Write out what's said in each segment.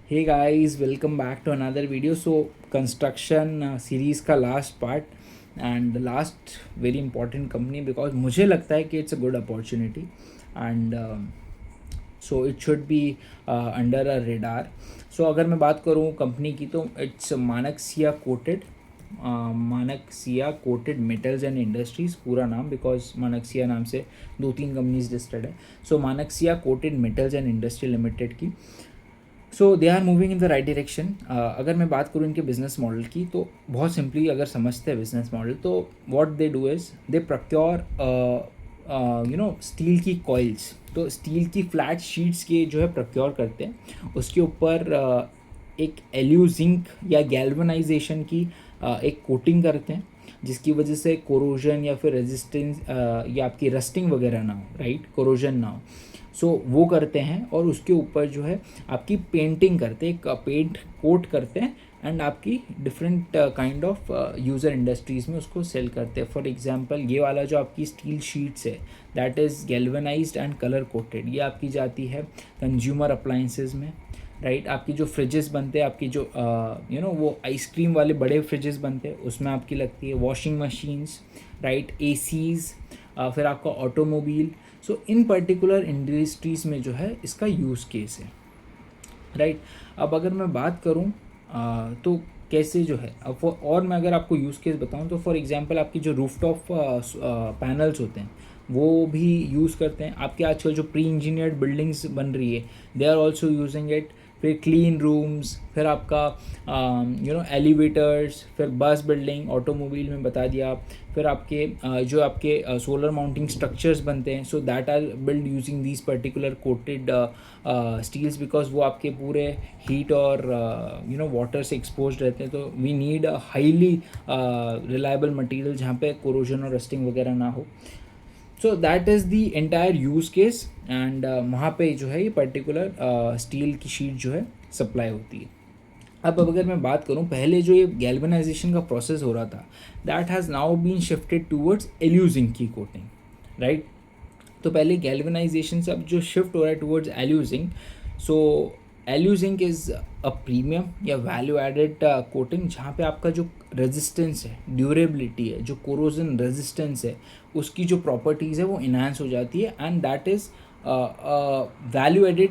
Hey guys, welcome back to another video. So construction series का last part and the last very important company because मुझे लगता है कि it's a good opportunity and so it should be under a radar. So अगर मैं बात करूँ company की तो it's मानक Siya coated metals and industries पूरा नाम बिकॉज मानक सिया नाम से 2-3 कंपनीज लिस्टेड है. So Manaksia coated metals and industry limited की. So they are moving in the right direction. अगर मैं बात करूँ इनके बिजनेस मॉडल की तो बहुत सिंपली अगर समझते हैं बिजनेस मॉडल तो what they do is they procure steel की कॉइल्स. तो स्टील की फ्लैट शीट्स के जो है प्रोक्योर करते हैं. उसके ऊपर एक एल्यू जिंक या गैल्वनाइजेशन की एक कोटिंग करते हैं जिसकी वजह से कोरोजन या फिर रेजिस्टेंस या आपकी रस्टिंग वगैरह ना हो, राइट, कोरोजन ना हो. सो वो करते हैं और उसके ऊपर जो है आपकी पेंटिंग करते हैं, पेंट कोट करते हैं एंड आपकी different kind of user industries में उसको सेल करते हैं. फॉर एग्जांपल ये वाला जो आपकी स्टील शीट्स है that is galvanised and colour coated. ये आपकी जाती है कंज्यूमर अप्लाइंसेस में, राइट. आपकी जो फ्रिजेस बनते हैं, आपकी जो वो आइसक्रीम वाले बड़े फ्रिजेस बनते हैं उसमें आपकी लगती है. वॉशिंग मशीन्स, राइट, एसीज़, फिर आपका ऑटोमोबाइल. सो इन पर्टिकुलर इंडस्ट्रीज़ में जो है इसका यूज़ केस है, राइट. अब अगर मैं बात करूँ तो कैसे जो है अब और मैं अगर आपको यूज़ केस बताऊँ तो फॉर एग्जांपल आपकी जो रूफटॉप पैनल्स होते हैं वो भी यूज़ करते हैं. आपके आजकल जो प्री इंजीनियर्ड बिल्डिंग्स बन रही है they are also using it. फिर क्लीन रूम्स, फिर आपका एलिवेटर्स, फिर बस बिल्डिंग, ऑटोमोबाइल में बता दिया. फिर आपके जो आपके सोलर माउंटिंग स्ट्रक्चर्स बनते हैं so that are build using these particular coated steels because वो आपके पूरे हीट और वाटर से एक्सपोज रहते हैं. तो we need a highly reliable material जहाँ पे कोरोजन और रस्टिंग वगैरह ना हो. So that is the entire use case and वहाँ पे जो है ये पर्टिकुलर स्टील की शीट जो है सप्लाई होती है. अब अगर मैं बात करूँ पहले जो ये गैल्वनाइजेशन का प्रोसेस हो रहा था that has now been shifted towards aluzinc की कोटिंग, राइट. तो पहले गैल्वनाइजेशन से अब जो शिफ्ट हो रहा है towards aluzinc. So aluzinc is a premium या वैल्यू एडेड कोटिंग जहाँ पे आपका जो रेजिस्टेंस है, ड्यूरेबिलिटी है, जो कोरोजन रेजिस्टेंस है, उसकी जो प्रॉपर्टीज़ है वो इन्हांस हो जाती है and that is value added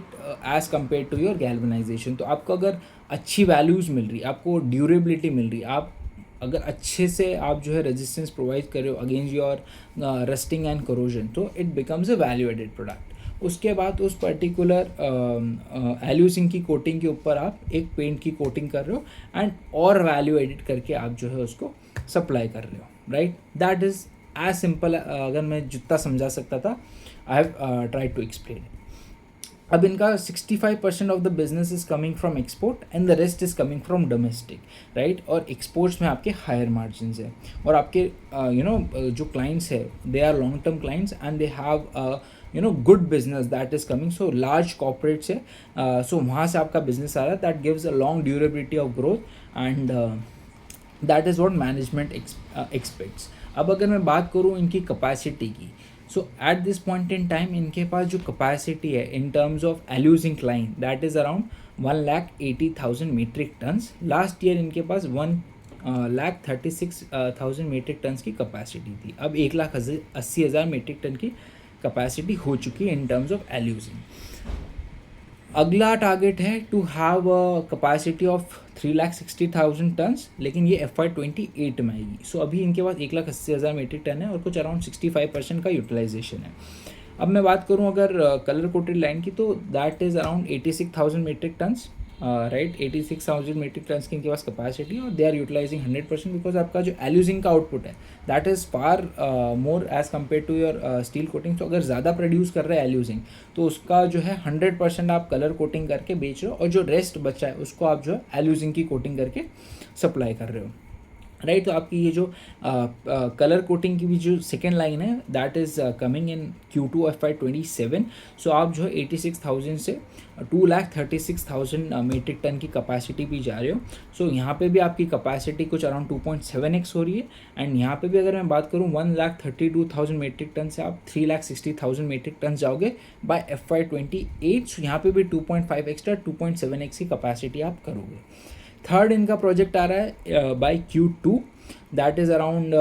as compare to your galvanization. तो आपको अगर अच्छी वैल्यूज़ मिल रही, आपको ड्यूरेबिलिटी मिल रही, आप अगर अच्छे से आप जो है रेजिस्टेंस प्रोवाइड कर रहे हो against your rusting and corrosion तो it becomes a value added product. उसके बाद उस पर्टिकुलर एल्यूजिंग की कोटिंग के ऊपर आप एक पेंट की कोटिंग कर रहे हो एंड और वैल्यू एडिट करके आप जो है उसको सप्लाई कर रहे हो, right. That is as simple अगर मैं जितना समझा सकता था I have try to explain. अब इनका 65% of the business is coming from export and the rest is coming from domestic, right. और एक्सपोर्ट्स में आपके हायर मार्जिन है और आपके जो क्लाइंट्स है they are long term clients and they have good business that is coming. So large corporates है so वहाँ से आपका बिजनेस आ रहा है that gives a long durability of growth and that is what management expects. अब अगर मैं बात करूँ इनकी कैपेसिटी की so at this point in time इनके पास जो कैपेसिटी है in terms of aluzinc line that is around 1,80,000 metric tons. Last year इनके पास 1,36,000 मीट्रिक टन्स की कैपेसिटी थी. अब 1,80,000 मीट्रिक टन की कैपेसिटी हो चुकी है इन टर्म्स ऑफ एल्यूजिंग. अगला टारगेट है to have a capacity of 3,60,000 tons, लेकिन ये FY28 में आएगी. सो अभी इनके पास 1,80,000 मीट्रिक टन है और कुछ अराउंड 65% का यूटिलाइजेशन है. अब मैं बात करूं अगर कलर कोटेड लाइन की तो that is around 86,000 metric tons, right. 86,000 metric tons की इनके पास कैपेसिटी और दे आर यूटिलाइजिंग 100% बिकॉज आपका जो एल्यूजिंग का आउटपुट है that is far more as compare to your steel coating. तो अगर ज़्यादा प्रोड्यूस कर रहे हैं एल्यूजिंग तो उसका जो है 100% आप कलर कोटिंग करके बेच रहे हो और जो रेस्ट बचा है उसको आप जो है एल्यूजिंग की कोटिंग करके सप्लाई कर रहे हो, राइट। तो आपकी ये जो कलर कोटिंग की भी जो सेकेंड लाइन है that is coming in Q2 FY27। सो आप जो है 86,000 से 2,36,000 मेट्रिक टन की कैपेसिटी भी जा रहे हो। सो यहाँ पे भी आपकी कैपेसिटी कुछ अराउंड 2.7x हो रही है। एंड यहाँ पे भी अगर मैं बात करूँ 1,32,000 मेट्रिक टन से आप 3,60,000 मेट्रिक टन जाओगे बाय FY28। सो यहाँ पे भी 2.5 एक्स्ट्रा 2.7x की कैपेसिटी आप करोगे। थर्ड इनका प्रोजेक्ट आ रहा है by Q2 that is around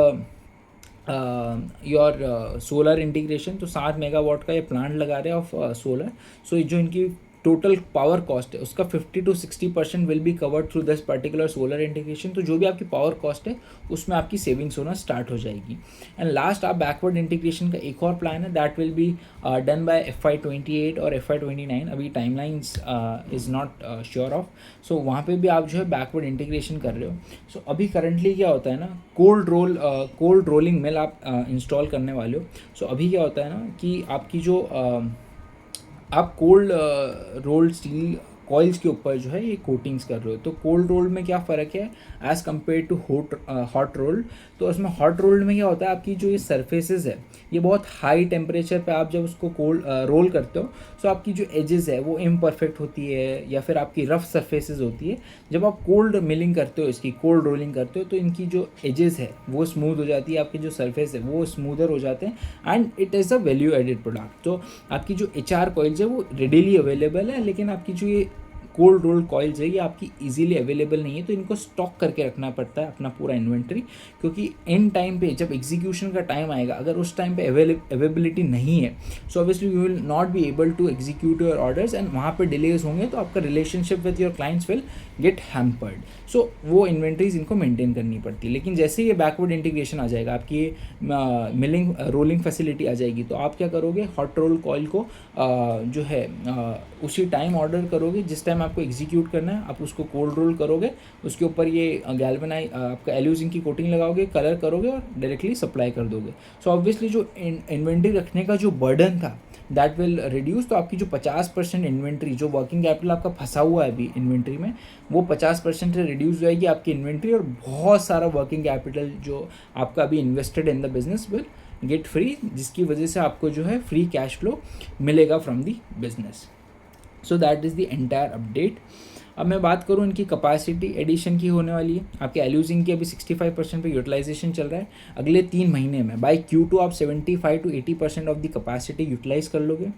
your solar integration. तो 7 मेगावाट का ये प्लांट लगा रहे हैं ऑफ सोलर। सो जो इनकी टोटल पावर कॉस्ट है उसका 50 to 60% will be covered through this particular solar integration. तो जो भी आपकी पावर कॉस्ट है उसमें आपकी सेविंग्स होना स्टार्ट हो जाएगी। एंड लास्ट आप बैकवर्ड इंटीग्रेशन का एक और प्लान है that will be done by FY28 और FY29। अभी timelines is not sure of. So वहाँ पे भी आप जो है बैकवर्ड इंटीग्रेशन कर रहे हो। सो अभी करंटली क्या होता है ना, कोल्ड रोलिंग मिल आप इंस्टॉल करने वाले हो। सो अभी क्या होता है ना कि आपकी जो आप कोल्ड रोल्ड स्टील कॉइल्स के ऊपर जो है ये कोटिंग्स कर रहे हो। तो कोल्ड रोल्ड में क्या फ़र्क है as compare to hot rolled. तो उसमें हॉट रोल्ड में क्या होता है, आपकी जो ये सरफेसेस है ये बहुत हाई टेम्परेचर पे आप जब उसको रोल करते हो तो आपकी जो एजेस है वो इम्परफेक्ट होती है या फिर आपकी रफ सरफेसेस होती है। जब आप कोल्ड मिलिंग करते हो, इसकी कोल्ड रोलिंग करते हो, तो इनकी जो एजेस है वो स्मूथ हो जाती है, आपकी जो सरफेस है वो स्मूदर हो जाते हैं and it is a value added product. तो आपकी जो HR कॉइल्स है वो रेडीली अवेलेबल है, लेकिन आपकी जो ये कोल्ड रोल्ड कॉइल्स है ये आपकी इजीली अवेलेबल नहीं है। तो इनको स्टॉक करके रखना पड़ता है अपना पूरा इन्वेंट्री, क्योंकि इन टाइम पे जब एग्जीक्यूशन का टाइम आएगा अगर उस टाइम पे अवेलेबिलिटी नहीं है so obviously you will not be able to execute your orders and वहाँ पे डिलेज होंगे तो आपका relationship with your clients will get hampered. So वो इन्वेंट्रीज इनको मेंटेन करनी पड़ती है। लेकिन जैसे ही ये बैकवर्ड इंटीग्रेशन आ जाएगा, आपकी ये मिलिंग रोलिंग फैसिलिटी आ जाएगी, तो आप क्या करोगे, हॉट रोल कॉइल को जो है उसी टाइम ऑर्डर करोगे जिस टाइम आपको एग्जीक्यूट करना है, आप उसको कोल्ड रोल करोगे, उसके ऊपर ये गैल्वेनाइज आपका एल्यूजिन की कोटिंग लगाओगे, कलर करोगे और डायरेक्टली सप्लाई कर दोगे। सो ऑब्वियसली जो इन्वेंट्री रखने का जो बर्डन था दैट विल रिड्यूस। तो आपकी जो 50% इन्वेंट्री, जो वर्किंग कैपिटल आपका फंसा हुआ है अभी इन्वेंट्री में, वो 50% से रिड्यूस हो जाएगी आपकी इन्वेंट्री, और बहुत सारा वर्किंग कैपिटल जो आपका अभी invested in the business will get free, जिसकी वजह से आपको जो है फ्री कैश फ्लो मिलेगा from the business. So that is the entire update. अब मैं बात करूँ इनकी कैपेसिटी एडिशन की होने वाली है। आपके एल्यूजिन की अभी 65% पे यूटिलाइजेशन चल रहा है। अगले 3 महीने में बाय Q2 आप 75 to 80% of the capacity utilize कर लोगे।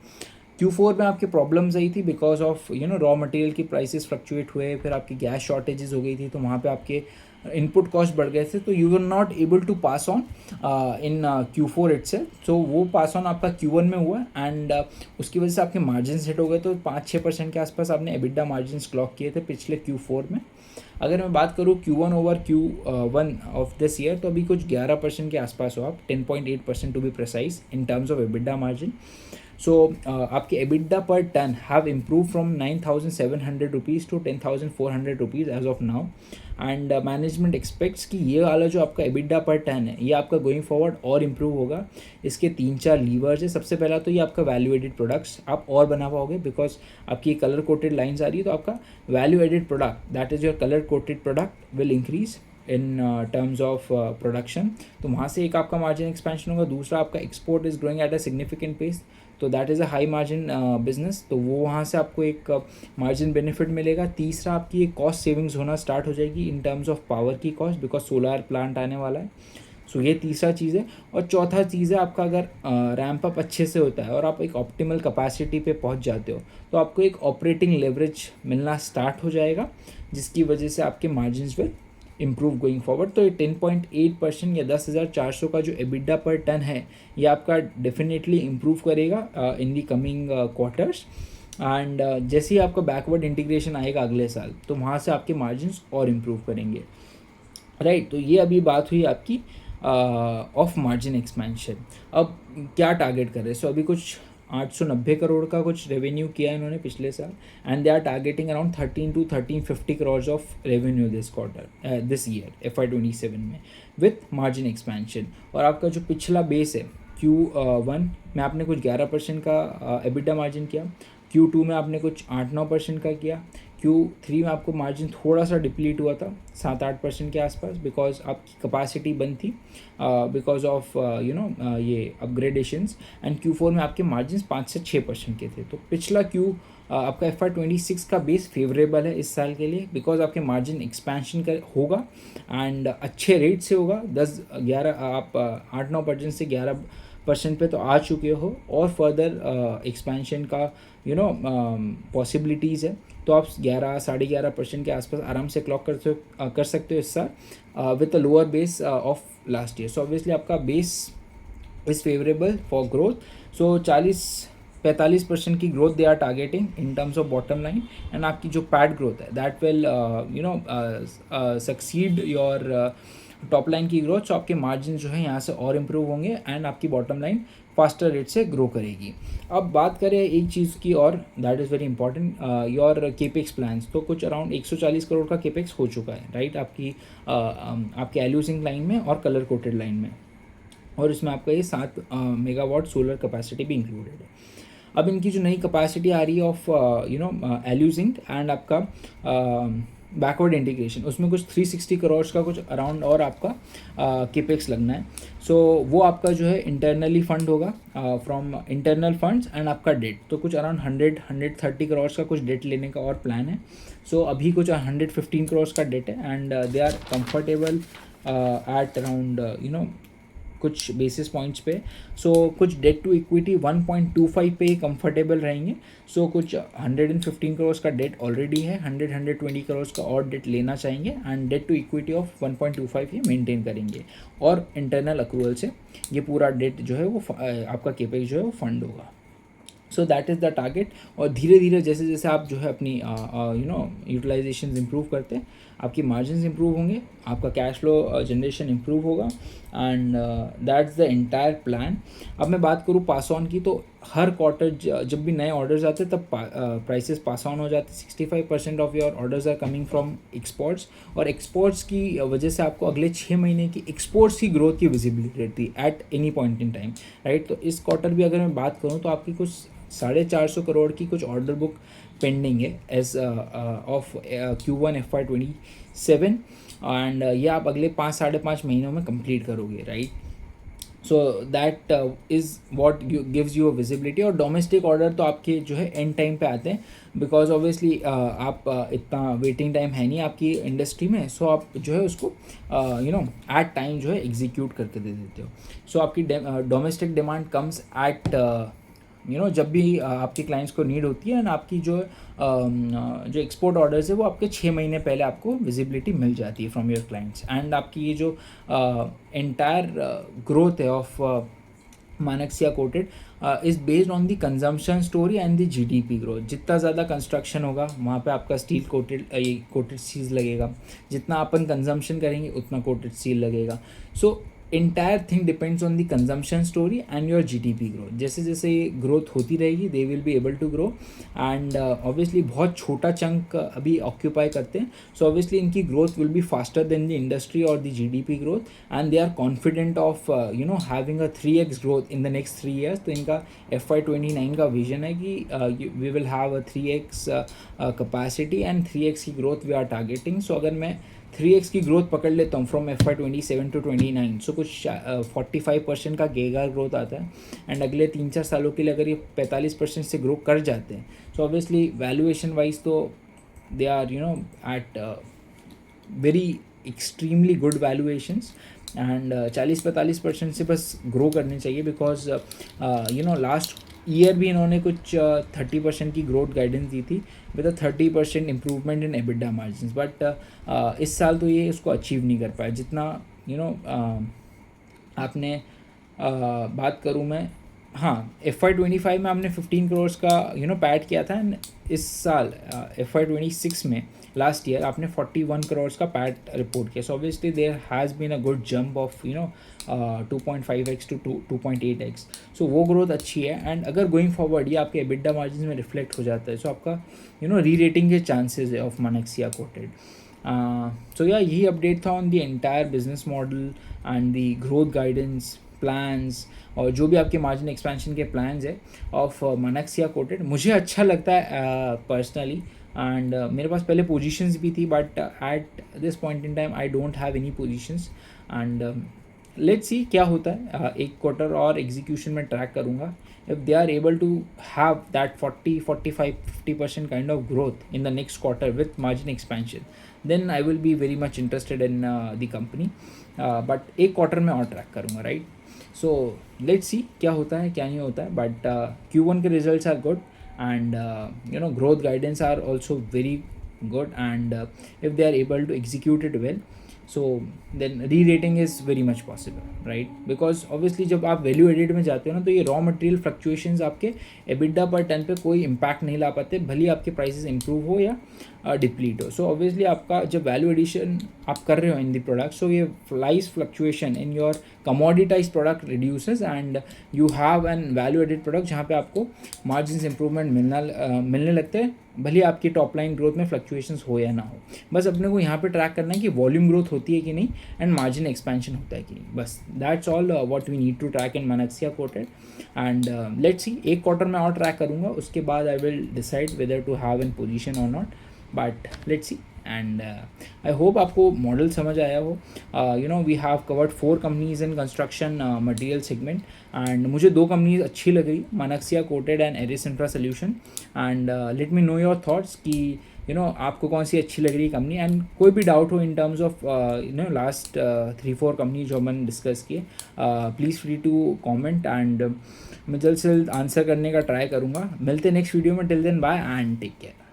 Q4 में आपकी प्रॉब्लम्स आई थी बिकॉज ऑफ रॉ मटेरियल की प्राइसेस फ्लक्चुएट हुए, फिर आपकी गैस शॉर्टेजेस हो गई थी, तो वहाँ पे आपके इनपुट कॉस्ट बढ़ गए थे, तो you were not able to pass on in Q4 itself. So वो पास ऑन आपका Q1 में हुआ एंड उसकी वजह से आपके मार्जिन्स हिट हो गए। तो 5-6% के आसपास आपने एबिडा मार्जिन्स क्लॉक किए थे पिछले Q4 में। अगर मैं बात करूँ Q1 over Q1 of this year, तो अभी कुछ 11% के आसपास हो आप, 10.8% to be precise in terms of EBITDA margin. So आपके EBITDA per ton have improve from 9,700 rupees to 10,400 rupees as of now. And management expects कि ये वाला जो आपका EBITDA पर टन है ये आपका गोइंग फॉरवर्ड और इम्प्रूव होगा। इसके 3-4 लीवर्स है। सबसे पहला तो ये आपका वैल्यू एडेड प्रोडक्ट्स आप और बना पाओगे, बिकॉज आपकी कलर कोटेड लाइन्स आ रही है, तो आपका value added product that is your colour coated product will increase in terms of production. तो वहाँ से एक आपका मार्जिन एक्सपेंशन होगा। दूसरा आपका export is growing at a significant pace, तो that is a high margin business, तो वो वहाँ से आपको एक मार्जिन बेनिफिट मिलेगा। तीसरा आपकी एक कॉस्ट सेविंग्स होना स्टार्ट हो जाएगी इन टर्म्स ऑफ पावर की कॉस्ट, बिकॉज सोलर प्लांट आने वाला है। सो ये तीसरा चीज़ है। और चौथा चीज़ है आपका अगर रैंप अप अच्छे से होता है और आप एक ऑप्टिमल कैपेसिटी पे पहुंच जाते हो, तो आपको एक ऑपरेटिंग लेवरेज मिलना स्टार्ट हो जाएगा, जिसकी वजह से आपके margins will improve going forward. तो ये 10.8% या 10,400 का जो EBITDA पर टन है ये आपका डेफिनेटली इम्प्रूव करेगा इन दी कमिंग क्वार्टर्स। एंड जैसे ही आपका बैकवर्ड इंटीग्रेशन आएगा अगले साल, तो वहाँ से आपके मार्जिन्स और इम्प्रूव करेंगे, राइट। तो ये अभी बात हुई आपकी ऑफ मार्जिन एक्सपेंशन। अब क्या टारगेट कर रहे हैं? सो अभी कुछ 890 करोड़ का कुछ रेवेन्यू किया है इन्होंने पिछले साल, and they are targeting around 13 to 1350 crore of revenue this quarter this year FY27 में विथ मार्जिन एक्सपेंशन। और आपका जो पिछला बेस है Q1 में आपने कुछ 11% का EBITDA मार्जिन किया, Q2 में आपने कुछ 8-9% का किया, Q3 में आपको मार्जिन थोड़ा सा डिप्लीट हुआ था 7-8% के आसपास, बिकॉज आपकी कैपेसिटी बंद थी बिकॉज ऑफ ये अपग्रेडेशंस, एंड Q4 में आपके मार्जिन 5 से 6% के थे। तो पिछला आपका FY26 का बेस फेवरेबल है इस साल के लिए, बिकॉज आपके मार्जिन एक्सपेंशन का होगा एंड अच्छे रेट से होगा। 10-11 आप 8-9% से 11% पे तो आ चुके हो, और फर्दर एक्सपेंशन का पॉसिबिलिटीज़ है। तो आप 11-11.5% के आसपास आराम से क्लॉक कर सकते हो इस साल with a lower base of last year. So obviously आपका base is favourable for growth. So 40-45% की growth they are targeting in terms of bottom line, and आपकी जो पैड ग्रोथ है that will succeed your top line की growth. So आपके margin जो है यहाँ से और इम्प्रूव होंगे एंड आपकी बॉटम लाइन फास्टर रेट से ग्रो करेगी। अब बात करें एक चीज़ की और, that is very important, your capex plans. तो कुछ अराउंड 140 करोड़ का केपेक्स हो चुका है, राइट, आपके एल्यूजिंग लाइन में और कलर कोटेड लाइन में, और इसमें आपका ये 7 मेगावाट सोलर कैपेसिटी भी इंक्लूडेड है। अब इनकी जो नई कैपेसिटी आ रही है ऑफ एल्यूजिंग एंड आपका बैकवर्ड इंटीग्रेशन, उसमें कुछ 360 करोड़ का कुछ अराउंड और आपका केपेक्स लगना है। सो वो आपका जो है इंटरनली फंड होगा फ्रॉम इंटरनल फंड्स एंड आपका डेट। तो कुछ अराउंड 130 करोड़ का कुछ डेट लेने का और प्लान है। सो अभी कुछ 115 करोड़ का डेट है, and they are comfortable at around कुछ बेसिस पॉइंट्स पे। सो कुछ डेट टू इक्विटी 1.25 पे कंफर्टेबल रहेंगे। सो कुछ 115 करोड़ का डेट ऑलरेडी है, 120 करोड़ का और डेट लेना चाहेंगे, and debt to equity of 1.25 ये मेंटेन करेंगे, और इंटरनल अक्रूवल से ये पूरा डेट जो है वो आपका केपेक्स जो है वो फंड होगा। सो दैट इज़ द टारगेट। और धीरे धीरे जैसे जैसे आप जो है अपनी यूटिलाइजेशन इम्प्रूव करते हैं, आपकी मार्जिन इम्प्रूव होंगे, आपका कैश फ्लो जनरेशन इम्प्रूव होगा, and that's the entire plan. अब मैं बात करूँ पास ऑन की, तो हर क्वार्टर जब भी नए ऑर्डर्स आते हैं तब प्राइसेस पास ऑन हो जाते हैं। 65% of your orders are coming from exports, और एक्सपोर्ट्स की वजह से आपको अगले 6 महीने की एक्सपोर्ट्स की ग्रोथ की विजिबिलिटी रहती है at any point in time, right. तो इस क्वार्टर भी अगर मैं बात करूँ तो आपकी कुछ 450 करोड़ की कुछ ऑर्डर बुक पेंडिंग है as of Q1 FY27, and ये आप अगले 5-5.5 महीनों में कंप्लीट करोगे, right. So that is what gives you a visibility. और डोमेस्टिक ऑर्डर तो आपके जो है एंड टाइम पे आते हैं, बिकॉज ऑब्वियसली आप इतना वेटिंग टाइम है नहीं आपकी इंडस्ट्री में। सो आप जो है उसको एट टाइम जो है एग्जीक्यूट करके दे देते हो। सो आपकी डोमेस्टिक डिमांड कम्स एट जब भी आपके क्लाइंट्स को नीड होती है, एंड आपकी जो एक्सपोर्ट ऑर्डर्स है वो आपके 6 महीने पहले आपको विजिबिलिटी मिल जाती है फ्रॉम योर क्लाइंट्स। एंड आपकी ये जो एंटायर ग्रोथ है of Manaksia coated is based on the consumption story and the GDP growth. जितना ज़्यादा कंस्ट्रक्शन होगा वहाँ पे आपका स्टील कोटेड स्टील लगेगा, जितना अपन कंजम्पशन करेंगे उतना कोटेड स्टील लगेगा। सो entire thing depends on the consumption story and your GDP growth। जैसे जैसे ये ग्रोथ होती रहेगी they will be able to grow, and obviously बहुत छोटा चंक अभी ऑक्यूपाई करते हैं। So obviously इनकी growth will be faster than the industry or the GDP growth, and they are confident of having a 3x growth in the next 3 years। तो इनका FY29 का vision है कि we will have a 3x capacity and 3x की growth we are targeting। So अगर मैं 3x की growth पकड़ लेता हूँ फ्रॉम FY27 to 29, सो कुछ 45% का गेगर ग्रोथ आता है, एंड अगले 3-4 सालों के लिए अगर ये 45% से ग्रो कर जाते हैं, सो ऑब्वियसली वैल्यूएशन वाइज तो they are at very extremely good valuations, and 40-45% से बस ग्रो करने चाहिए, बिकॉज लास्ट ईयर भी इन्होंने कुछ 30% की ग्रोथ गाइडेंस दी थी with 30% improvement in EBITDA margin, but इस साल तो ये उसको अचीव नहीं कर पाया जितना आपने बात करूँ मैं। हाँ, FY25 में आपने 15 करोड़ का पैड किया था, इस साल FY26 में लास्ट ईयर आपने 41 करोड़ का पैड रिपोर्ट किया। So obviously there has been a good jump of 2.5x to 2.8x। So वो ग्रोथ अच्छी है, एंड अगर गोइंग फॉरवर्ड ये आपके EBITDA मार्जिन में रिफ्लेक्ट हो जाता है, सो आपका री रेटिंग के चांसेस है ऑफ मानेक्सिया कोटेड। सो या यही अपडेट था on the entire business model and the growth guidance plans और जो भी आपके मार्जिन एक्सपेंशन के प्लान्स है ऑफ मनेक्सिया कोटेड, मुझे अच्छा लगता है पर्सनली। एंड मेरे पास पहले पोजीशंस भी थी, but at this point in time I don't have any positions. And let's सी क्या होता है। एक क्वार्टर और एग्जीक्यूशन में ट्रैक करूँगा। if they are able to have that 40 45 50% kind of growth in the next quarter with margin expansion, then I will be very much interested in the company. But एक quarter में और track करूँगा, right? So let's see क्या होता है क्या नहीं होता है। बट Q1 के results are good and growth guidance are also very good, and if they are able to execute it well, so then re-rating is very much possible, right? Because obviously जब आप value added में जाते हो ना, तो ये raw material fluctuations आपके EBITDA पर टन पे कोई इम्पैक्ट नहीं ला पाते, भले ही आपके प्राइसेस इंप्रूव हो या डिप्लीट हो। सो ऑब्वियसली आपका जब वैल्यू एडिशन आप कर रहे हो इन द प्रोडक्ट, सो ये price fluctuation in your commoditise product reduces and you have an value added product जहाँ पे आपको मार्जिन इंप्रूवमेंट मिलने लगते हैं, भले आपकी टॉप लाइन ग्रोथ में फ्लक्चुएशंस हो या ना हो। बस अपने को यहाँ पे ट्रैक करना है कि वॉल्यूम ग्रोथ होती है कि नहीं एंड मार्जिन एक्सपेंशन होता है कि नहीं। बस that's all what we need to track in Manaksia coated. And let's see, एक क्वार्टर में और ट्रैक करूँगा, उसके बाद I will decide whether to have an position और not, but let's see. And I hope आपको मॉडल समझ आया हो। We have covered 4 companies in construction material segment, and मुझे 2 कंपनीज अच्छी लग रही, Manaksia coated and Aeris infra solution. And let me know your thoughts कि आपको कौन सी अच्छी लग रही कंपनी, एंड कोई भी डाउट हो in terms of last 3-4 company जो मैंने डिस्कस किए, please free to comment, and मैं जल्द से जल्द आंसर करने का ट्राई करूँगा। मिलते नेक्स्ट वीडियो में, till then bye and take care.